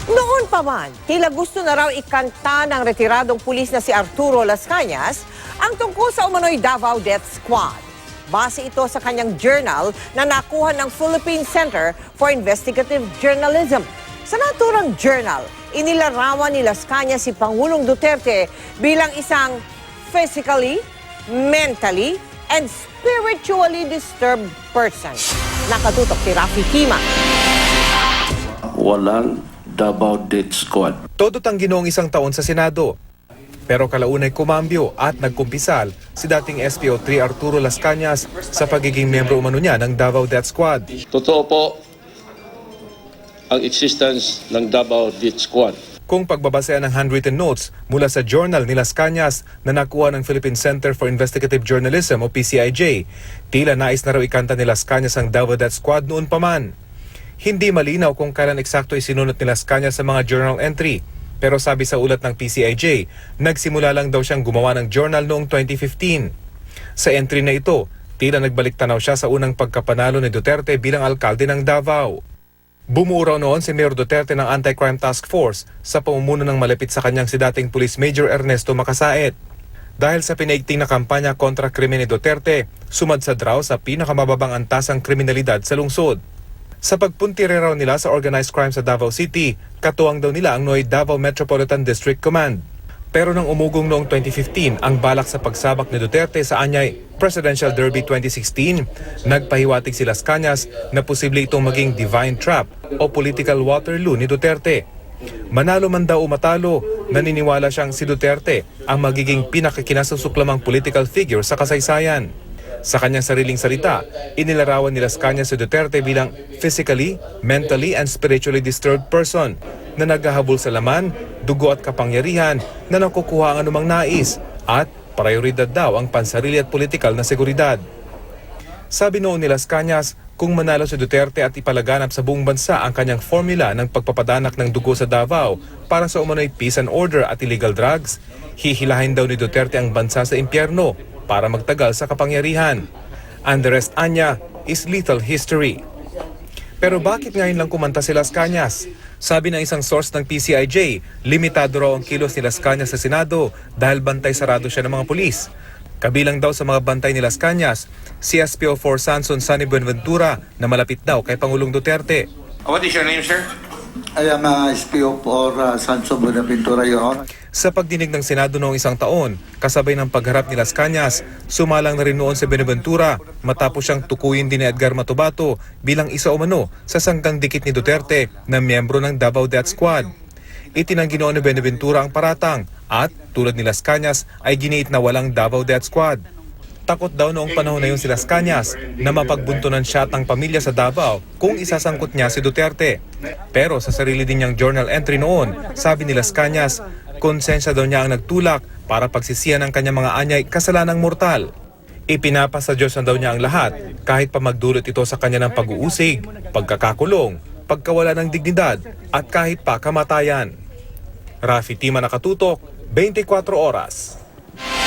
Noon pa man, tila gusto na raw ikanta ng retiradong pulis na si Arturo Las Cañas ang tungkol sa umano'y Davao Death Squad. Base ito sa kanyang journal na nakuha ng Philippine Center for Investigative Journalism. Sa naturang journal, inilarawan ni Las Cañas si Pangulong Duterte bilang isang physically, mentally, and spiritually disturbed person. Nakatutok si Rafi Tima. Walang Davao Death Squad. Todo tang ginoong isang taon sa Senado. Pero kalaunay kumambyo at nagkumpisal si dating SPO3 Arturo Las Cañas sa pagiging miyembro umano niya ng Davao Death Squad. Totoo po ang existence ng Davao Death Squad. Kung pagbabasehan ng handwritten notes mula sa journal ni Las Cañas na nakuha ng Philippine Center for Investigative Journalism o PCIJ, tila nais na raw ikanta ni Las Cañas ang Davao Death Squad noon pa man. Hindi malinaw kung kailan eksakto isinunot ni Las Cañas sa mga journal entry. Pero sabi sa ulat ng PCIJ, nagsimula lang daw siyang gumawa ng journal noong 2015. Sa entry na ito, tila nagbalik tanaw siya sa unang pagkapanalo ni Duterte bilang alkalde ng Davao. Bumuo raw noon si Mayor Duterte ng Anti-Crime Task Force sa pamumuno ng malapit sa kanyang si dating Police Major Ernesto Macasaet. Dahil sa pinaigting na kampanya kontra krimen ni Duterte, sumadsad raw sa pinakamababang antasang kriminalidad sa lungsod. Sa pagpuntire raw nila sa organized crime sa Davao City, katuwang daw nila ang Noy Davao Metropolitan District Command. Pero nang umugong noong 2015 ang balak sa pagsabak ni Duterte sa anyay Presidential Derby 2016, nagpahiwatig si Las Cañas na posible itong maging divine trap o political Waterloo ni Duterte. Manalo man daw o matalo, naniniwala siyang si Duterte ang magiging pinakakinasunsuklamang political figure sa kasaysayan. Sa kanyang sariling salita, inilarawan ni Las Cañas si Duterte bilang physically, mentally, and spiritually disturbed person na naghahabol sa laman, dugo at kapangyarihan na nakukuha ang anumang nais at prioridad daw ang pansarili at politikal na seguridad. Sabi noon ni Las Cañas, kung manalo si Duterte at ipalaganap sa buong bansa ang kanyang formula ng pagpapadanak ng dugo sa Davao para sa umano'y peace and order at illegal drugs, hihilahin daw ni Duterte ang bansa sa impyerno para magtagal sa kapangyarihan. And the rest, anya, is lethal history. Pero bakit ngayon lang kumanta si Las Cañas? Sabi ng isang source ng PCIJ, limitado raw ang kilos ni Las Cañas sa Senado dahil bantay sarado siya ng mga pulis. Kabilang daw sa mga bantay ni Las Cañas, si SPO4 Sanson Sunny Buenaventura na malapit daw kay Pangulong Duterte. What is your name, sir? I am SPO4 Sanson Buenaventura, Your Honor. Sa pagdinig ng Senado noong isang taon, kasabay ng pagharap ni Las Cañas, sumalang na rin noon si Buenaventura matapos siyang tukuyin din ni Edgar Matubato bilang isa umano sa sanggang dikit ni Duterte na miyembro ng Davao Death Squad. Itinanggi noon ni Buenaventura ang paratang at tulad ni Las Cañas ay giniit na walang Davao Death Squad. Takot daw noong panahon na yun si Las Cañas na mapagbuntunan siya at ang pamilya sa Davao kung isasangkot niya si Duterte. Pero sa sarili din niyang journal entry noon, sabi ni Las Cañas, konsensya daw niya ang nagtulak para pagsisihan ng kanyang mga anyay kasalanang mortal. Ipinapasa Diyos na daw niya ang lahat kahit pa magdulot ito sa kanya ng pag-uusig, pagkakakulong, pagkawala ng dignidad at kahit pa kamatayan. Rafi Tima, Nakatutok, 24 Oras.